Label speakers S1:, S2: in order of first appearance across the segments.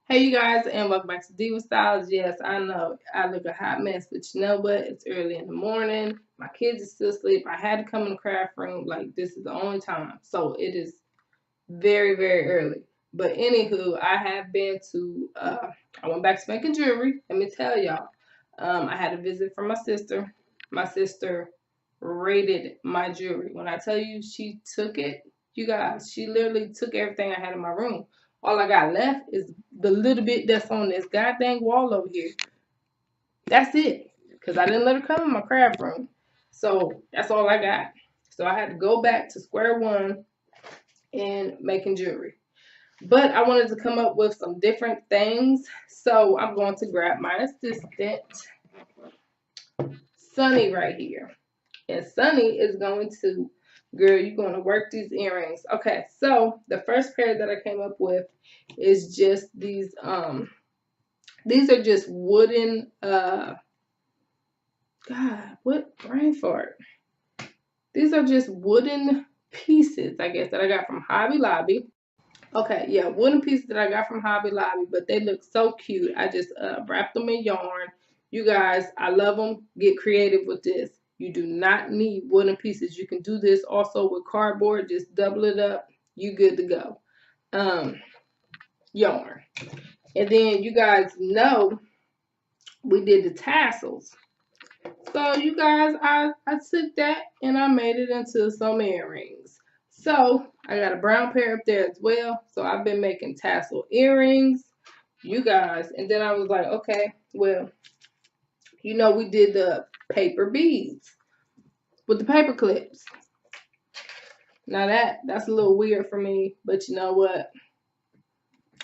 S1: Hey you guys, and welcome back to Diva Styles. Yes, I know I look a hot mess, but you know what? It's early in the morning. My kids are still asleep. I had to come in the craft room. Like, this is the only time. So it is very, very early. But anywho, I have been to, I went back to making jewelry. Let me tell y'all. I had a visit from my sister. My sister rated my jewelry. When I tell you she took it, you guys, she literally took everything I had in my room. All I got left is the little bit that's on this goddamn wall over here. That's it. Because I didn't let her come in my craft room. So that's all I got. So I had to go back to square one in making jewelry. But I wanted to come up with some different things. So I'm going to grab my assistant, Sunny, right here. And Sunny is going to, girl, you're going to work these earrings. Okay, so the first pair that I came up with is just these are just wooden, God, what brain fart? These are just wooden pieces, I guess, that I got from Hobby Lobby. Okay, yeah, wooden pieces that I got from Hobby Lobby, but they look so cute. I just wrapped them in yarn. You guys, I love them. Get creative with this. You do not need wooden pieces. You can do this also with cardboard. Just double it up. You good to go. Yarn. And then you guys know we did the tassels. So you guys, I took that and I made it into some earrings. So I got a brown pair up there as well. So I've been making tassel earrings, you guys. And then I was like, okay, well, we did the paper beads with the paper clips. Now that's a little weird for me, but you know what?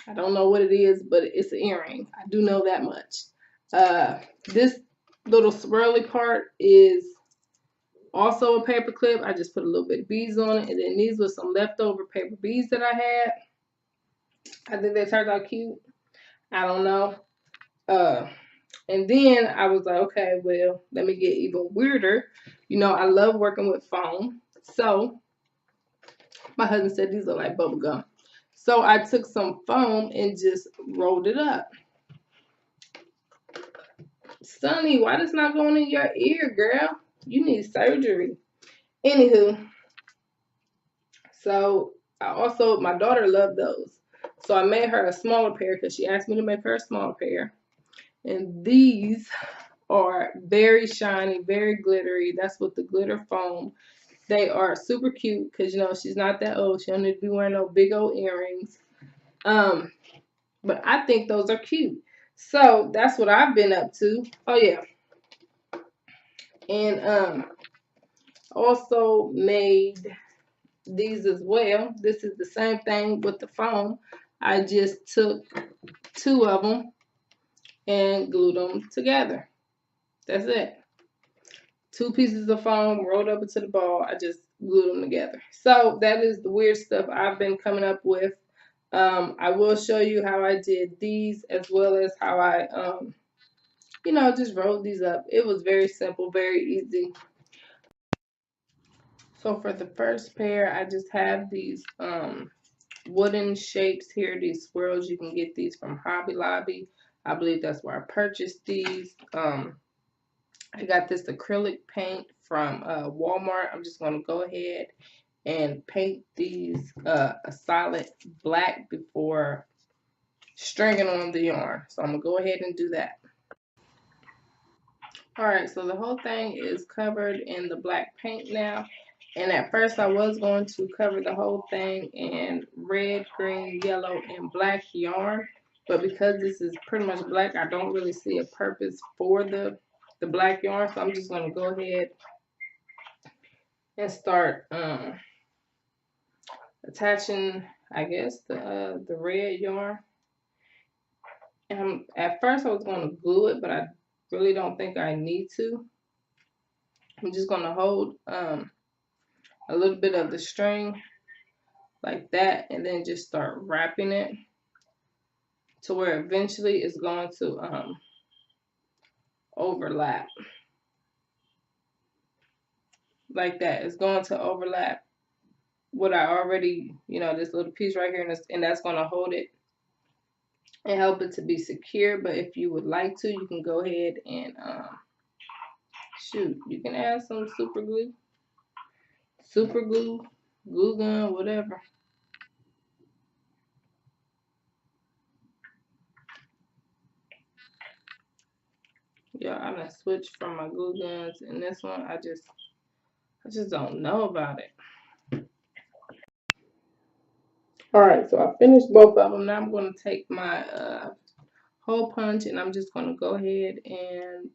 S1: I don't know what it is, but it's an earring. I do know that much. This little swirly part is also a paper clip. I just put a little bit of beads on it. And then these were some leftover paper beads that I had. I think they turned out cute. I don't know. And then I was like, okay, well, let me get even weirder. I love working with foam. So my husband said these are like bubble gum. So I took some foam and just rolled it up. Sunny, why does not going in your ear, girl? You need surgery. Anywho, so my daughter loved those. So I made her a smaller pair because she asked me to make her a smaller pair. And these are very shiny, very glittery. That's with the glitter foam. They are super cute because, she's not that old. She don't need to be wearing no big old earrings. But I think those are cute. So that's what I've been up to. Oh, yeah. And also made these as well. This is the same thing with the foam. I just took two of them and glued them together. That's it. Two pieces of foam rolled up into the ball. I just glued them together. So that is the weird stuff I've been coming up with. I will show you how I did these as well as how I, just rolled these up. It was very simple, very easy. So for the first pair, I just have these wooden shapes here, these swirls. You can get these from Hobby Lobby. I believe that's where I purchased these. I got this acrylic paint from Walmart. I'm just going to go ahead and paint these a solid black before stringing on the yarn. So I'm going to go ahead and do that. Alright, so the whole thing is covered in the black paint now. And at first I was going to cover the whole thing in red, green, yellow, and black yarn. But because this is pretty much black, I don't really see a purpose for the black yarn. So I'm just going to go ahead and start attaching, I guess, the red yarn. And at first I was going to glue it, but I really don't think I need to. I'm just going to hold a little bit of the string like that and then just start wrapping it to where eventually it's going to overlap like that. It's going to overlap what I already, this little piece right here, and that's going to hold it and help it to be secure. But if you would like to, you can go ahead and shoot, you can add some super glue, glue gun, whatever. Yeah, I done switched from my glue guns, and this one I just don't know about it. All right, so I finished both of them. Now I'm going to take my hole punch, and I'm just going to go ahead and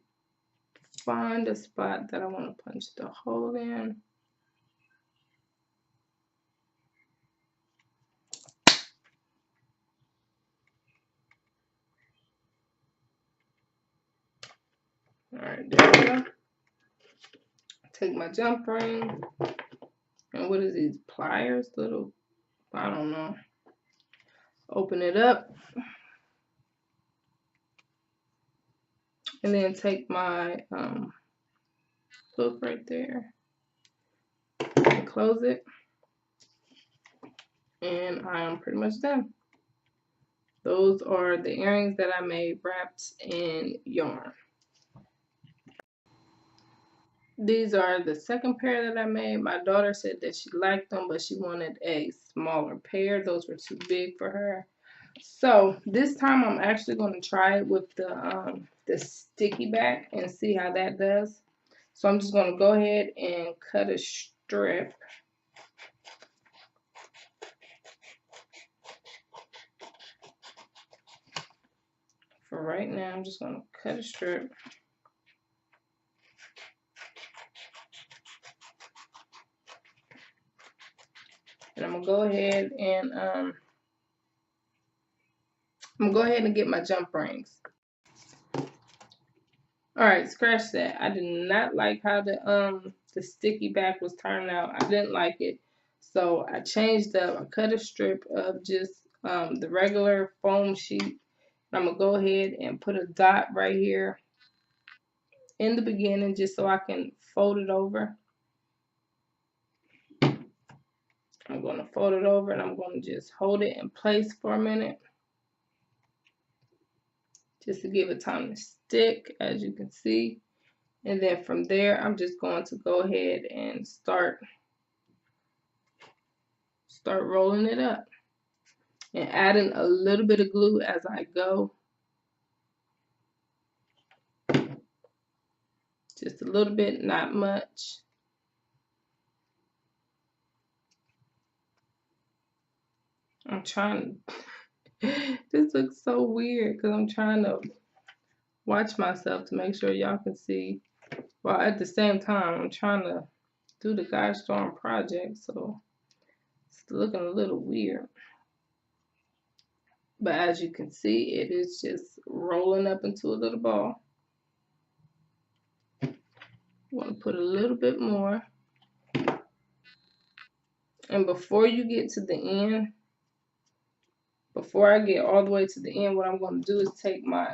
S1: find a spot that I want to punch the hole in. All right, there we go. Take my jump ring, and what is these pliers? Little, I don't know. Open it up, and then take my hook right there and close it, and I'm pretty much done. Those are the earrings that I made wrapped in yarn. These are the second pair that I made. My daughter said that she liked them, but she wanted a smaller pair. Those were too big for her. So this time I'm actually going to try it with the sticky back and see how that does. So I'm just going to go ahead and cut a strip. For right now, I'm just going to cut a strip. And I'm going to go ahead and get my jump rings. All right, scratch that. I did not like how the sticky back was turning out. I didn't like it. So I changed up. I cut a strip of just the regular foam sheet. I'm going to go ahead and put a dot right here in the beginning just so I can fold it over. I'm going to fold it over and I'm going to just hold it in place for a minute, just to give it time to stick, as you can see. And then from there, I'm just going to go ahead and start rolling it up and adding a little bit of glue as I go. Just a little bit, not much. I'm trying to, this looks so weird because I'm trying to watch myself to make sure y'all can see. While at the same time, I'm trying to do the Gosh Darn project, so it's looking a little weird. But as you can see, it is just rolling up into a little ball. I want to put a little bit more. And before you get to the end, before I get all the way to the end, what I'm going to do is take my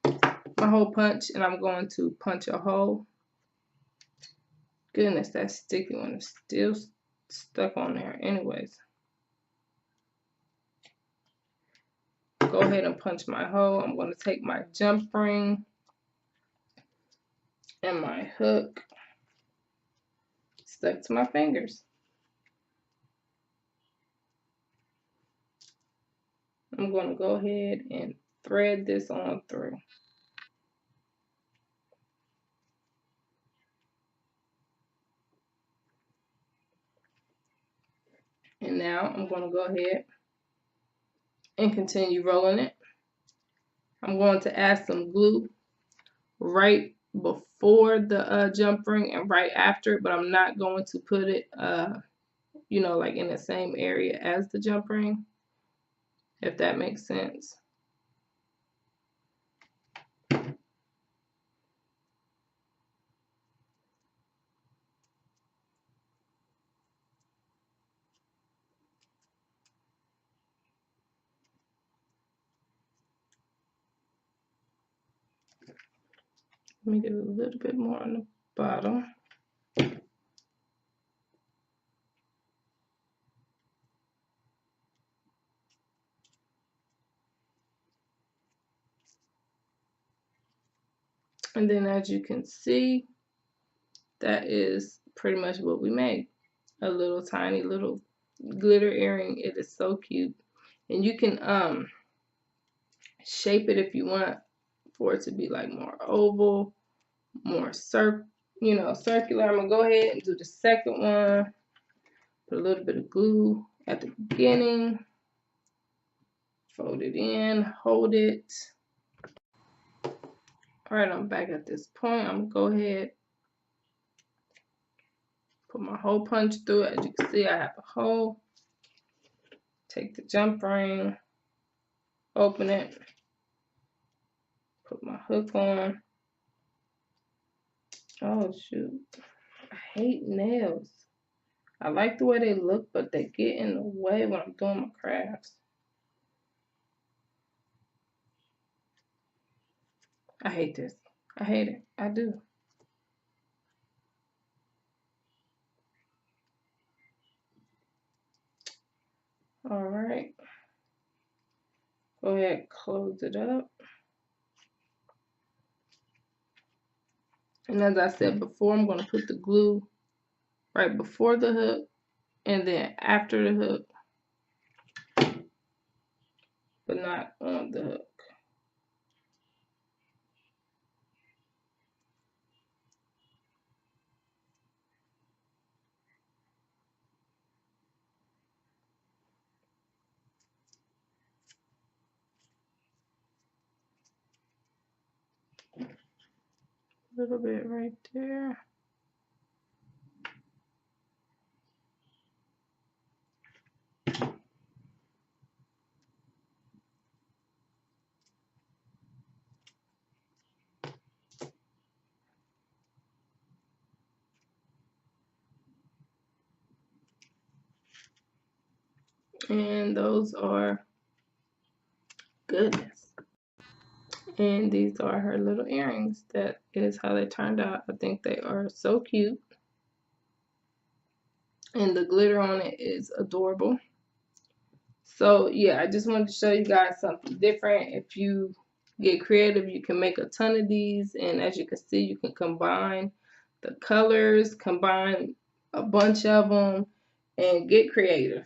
S1: my hole punch and I'm going to punch a hole. Goodness, that sticky one is still stuck on there. Anyways, go ahead and punch my hole. I'm going to take my jump ring and my hook stuck to my fingers. I'm going to go ahead and thread this on through. And now I'm going to go ahead and continue rolling it. I'm going to add some glue right before the jump ring and right after, but I'm not going to put it, you know, like in the same area as the jump ring, if that makes sense. Let me get a little bit more on the bottom. And then as you can see, that is pretty much what we made. A little tiny little glitter earring. It is so cute. And you can shape it if you want for it to be like more oval, more circular. I'm gonna go ahead and do the second one. Put a little bit of glue at the beginning. Fold it in, hold it. All right, I'm back at this point. I'm gonna go ahead, put my hole punch through it. As you can see, I have a hole. Take the jump ring, open it, put my hook on. Oh shoot, I hate nails. I like the way they look, but they get in the way when I'm doing my crafts. I hate this. I hate it. I do. All right. Go ahead, close it up. And as I said before, I'm going to put the glue right before the hook and then after the hook, but not on the hook. A little bit right there. And those are goodness. And these are her little earrings. That is how they turned out. I think they are so cute. And the glitter on it is adorable. So yeah, I just wanted to show you guys something different. If you get creative, you can make a ton of these. And as you can see, you can combine the colors, combine a bunch of them, and get creative.